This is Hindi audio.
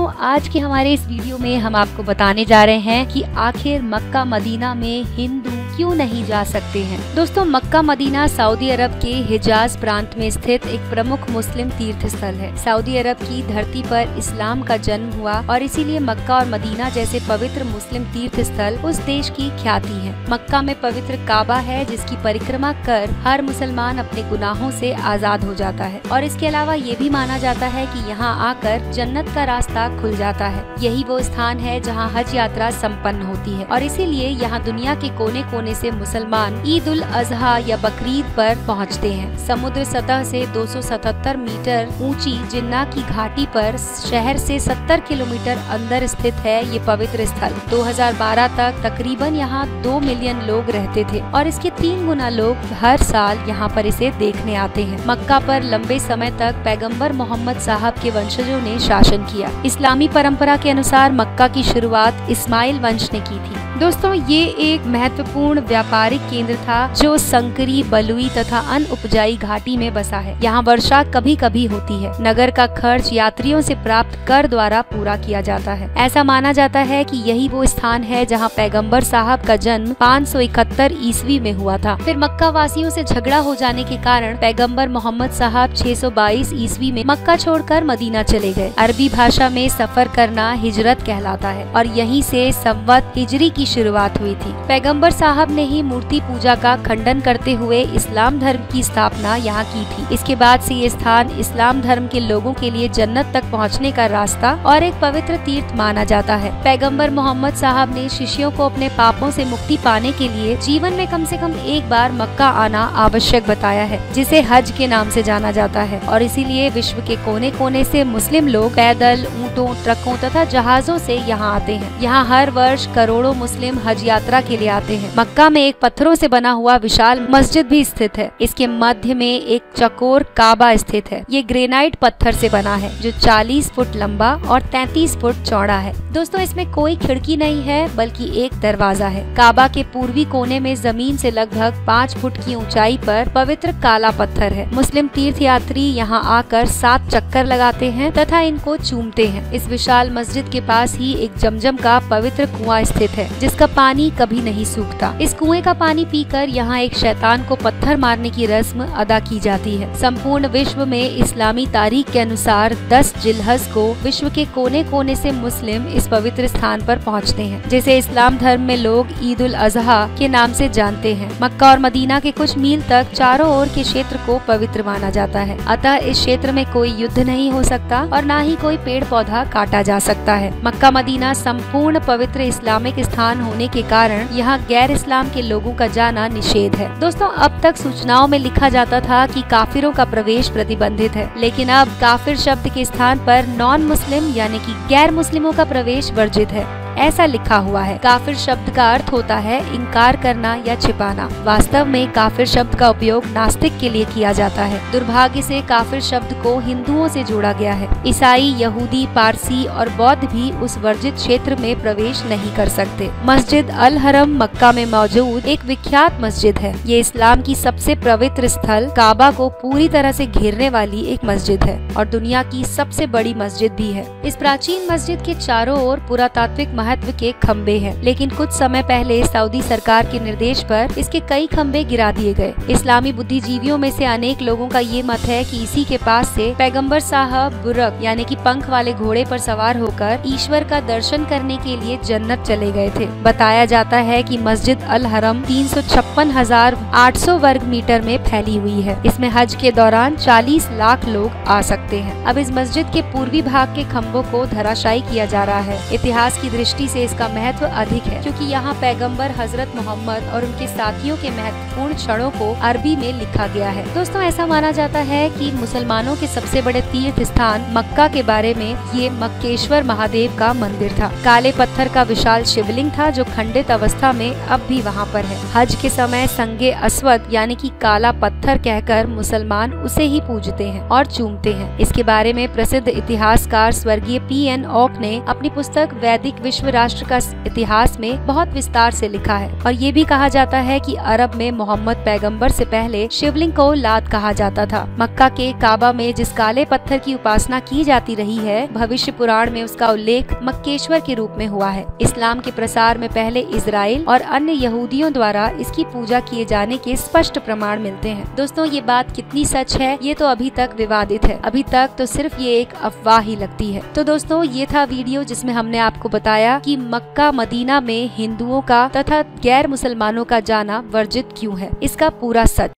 आज के हमारे इस वीडियो में हम आपको बताने जा रहे हैं कि आखिर मक्का मदीना में हिंदू क्यों नहीं जा सकते हैं। दोस्तों, मक्का मदीना सऊदी अरब के हिजाज प्रांत में स्थित एक प्रमुख मुस्लिम तीर्थ स्थल है। सऊदी अरब की धरती पर इस्लाम का जन्म हुआ और इसीलिए मक्का और मदीना जैसे पवित्र मुस्लिम तीर्थ स्थल उस देश की ख्याति है। मक्का में पवित्र काबा है जिसकी परिक्रमा कर हर मुसलमान अपने गुनाहों से आजाद हो जाता है और इसके अलावा ये भी माना जाता है कि यहाँ आकर जन्नत का रास्ता खुल जाता है। यही वो स्थान है जहाँ हज यात्रा संपन्न होती है और इसीलिए यहाँ दुनिया के कोने कोने से मुसलमान ईद उल अजहा या बकरीद पर पहुँचते हैं। समुद्र सतह से 277 मीटर ऊंची जिन्ना की घाटी पर शहर से 70 किलोमीटर अंदर स्थित है ये पवित्र स्थल। 2012 तक तकरीबन यहाँ 2 मिलियन लोग रहते थे और इसके 3 गुना लोग हर साल यहाँ पर इसे देखने आते हैं। मक्का पर लंबे समय तक पैगंबर मोहम्मद साहब के वंशजों ने शासन किया। इस्लामी परंपरा के अनुसार मक्का की शुरुआत इस्माइल वंश ने की थी। दोस्तों, ये एक महत्वपूर्ण व्यापारिक केंद्र था जो संकरी, बलुई तथा अनउपजाई घाटी में बसा है। यहाँ वर्षा कभी कभी होती है। नगर का खर्च यात्रियों से प्राप्त कर द्वारा पूरा किया जाता है। ऐसा माना जाता है कि यही वो स्थान है जहाँ पैगंबर साहब का जन्म 571 ईस्वी में हुआ था। फिर मक्का वासियों से झगड़ा हो जाने के कारण पैगंबर मोहम्मद साहब 622 ईस्वी में मक्का छोड़कर मदीना चले गए। अरबी भाषा में सफर करना हिजरत कहलाता है और यहीं से संवत हिजरी की शुरुआत हुई थी। पैगंबर साहब ने ही मूर्ति पूजा का खंडन करते हुए इस्लाम धर्म की स्थापना यहाँ की थी। इसके बाद से ये स्थान इस्लाम धर्म के लोगों के लिए जन्नत तक पहुँचने का रास्ता और एक पवित्र तीर्थ माना जाता है। पैगंबर मोहम्मद साहब ने शिष्यों को अपने पापों से मुक्ति पाने के लिए जीवन में कम से कम एक बार मक्का आना आवश्यक बताया है, जिसे हज के नाम से जाना जाता है और इसीलिए विश्व के कोने कोने से मुस्लिम लोग पैदल, ऊँटों, ट्रकों तथा जहाजों से यहाँ आते हैं। यहाँ हर वर्ष करोड़ों मुस्लिम हज यात्रा के लिए आते हैं। मक्का में एक पत्थरों से बना हुआ विशाल मस्जिद भी स्थित है। इसके मध्य में एक चकोर काबा स्थित है। ये ग्रेनाइट पत्थर से बना है जो 40 फुट लंबा और 33 फुट चौड़ा है। दोस्तों, इसमें कोई खिड़की नहीं है बल्कि एक दरवाजा है। काबा के पूर्वी कोने में जमीन से लगभग 5 फुट की ऊंचाई पर पवित्र काला पत्थर है। मुस्लिम तीर्थ यात्री यहाँ आकर 7 चक्कर लगाते हैं तथा इनको चूमते हैं। इस विशाल मस्जिद के पास ही एक जमजम का पवित्र कुआं स्थित है जिसका पानी कभी नहीं सूखता। इस कुएं का पानी पीकर यहाँ एक शैतान को पत्थर मारने की रस्म अदा की जाती है। संपूर्ण विश्व में इस्लामी तारीख के अनुसार 10 जिलहज को विश्व के कोने कोने से मुस्लिम इस पवित्र स्थान पर पहुँचते हैं, जिसे इस्लाम धर्म में लोग ईद उल अजहा के नाम से जानते हैं। मक्का और मदीना के कुछ मील तक चारों ओर के क्षेत्र को पवित्र माना जाता है। अतः इस क्षेत्र में कोई युद्ध नहीं हो सकता और न ही कोई पेड़ पौधा काटा जा सकता है। मक्का मदीना संपूर्ण पवित्र इस्लामिक स्थान होने के कारण यहाँ गैर इस्लाम के लोगों का जाना निषेध है। दोस्तों, अब तक सूचनाओं में लिखा जाता था कि काफिरों का प्रवेश प्रतिबंधित है, लेकिन अब काफिर शब्द के स्थान पर नॉन मुस्लिम यानी कि गैर मुस्लिमों का प्रवेश वर्जित है, ऐसा लिखा हुआ है। काफिर शब्द का अर्थ होता है इनकार करना या छिपाना। वास्तव में काफिर शब्द का उपयोग नास्तिक के लिए किया जाता है। दुर्भाग्य से काफिर शब्द को हिंदुओं से जोड़ा गया है। ईसाई, यहूदी, पारसी और बौद्ध भी उस वर्जित क्षेत्र में प्रवेश नहीं कर सकते। मस्जिद अल हरम मक्का में मौजूद एक विख्यात मस्जिद है। ये इस्लाम की सबसे पवित्र स्थल काबा को पूरी तरह से घेरने वाली एक मस्जिद है और दुनिया की सबसे बड़ी मस्जिद भी है। इस प्राचीन मस्जिद के चारों ओर पुरातात्विक महत्व के खम्बे हैं, लेकिन कुछ समय पहले सऊदी सरकार के निर्देश पर इसके कई खम्बे गिरा दिए गए। इस्लामी बुद्धिजीवियों में से अनेक लोगों का ये मत है कि इसी के पास से पैगंबर साहब बुरक यानी कि पंख वाले घोड़े पर सवार होकर ईश्वर का दर्शन करने के लिए जन्नत चले गए थे। बताया जाता है कि मस्जिद अल हरम 356,800 वर्ग मीटर में फैली हुई है। इसमें हज के दौरान 40 लाख लोग आ सकते हैं। अब इस मस्जिद के पूर्वी भाग के खम्बों को धराशायी किया जा रहा है। इतिहास की दृष्टि से इसका महत्व अधिक है क्योंकि यहाँ पैगंबर हजरत मोहम्मद और उनके साथियों के महत्वपूर्ण क्षणों को अरबी में लिखा गया है। दोस्तों, ऐसा माना जाता है कि मुसलमानों के सबसे बड़े तीर्थ स्थान मक्का के बारे में ये मक्केश्वर महादेव का मंदिर था। काले पत्थर का विशाल शिवलिंग था जो खंडित अवस्था में अब भी वहाँ पर है। हज के समय संगे अस्वद यानी कि काला पत्थर कहकर मुसलमान उसे ही पूजते हैं और चूमते हैं। इसके बारे में प्रसिद्ध इतिहासकार स्वर्गीय P.N. ओक ने अपनी पुस्तक वैदिक विश्व विश्व राष्ट्र का इतिहास में बहुत विस्तार से लिखा है। और ये भी कहा जाता है कि अरब में मोहम्मद पैगंबर से पहले शिवलिंग को लात कहा जाता था। मक्का के काबा में जिस काले पत्थर की उपासना की जाती रही है, भविष्य पुराण में उसका उल्लेख मक्केश्वर के रूप में हुआ है। इस्लाम के प्रसार में पहले इजराइल और अन्य यहूदियों द्वारा इसकी पूजा किए जाने के स्पष्ट प्रमाण मिलते हैं। दोस्तों, ये बात कितनी सच है ये तो अभी तक विवादित है। अभी तक तो सिर्फ ये एक अफवाह ही लगती है। तो दोस्तों, ये था वीडियो जिसमें हमने आपको बताया कि मक्का मदीना में हिंदुओं का तथा गैर मुसलमानों का जाना वर्जित क्यों है, इसका पूरा सच।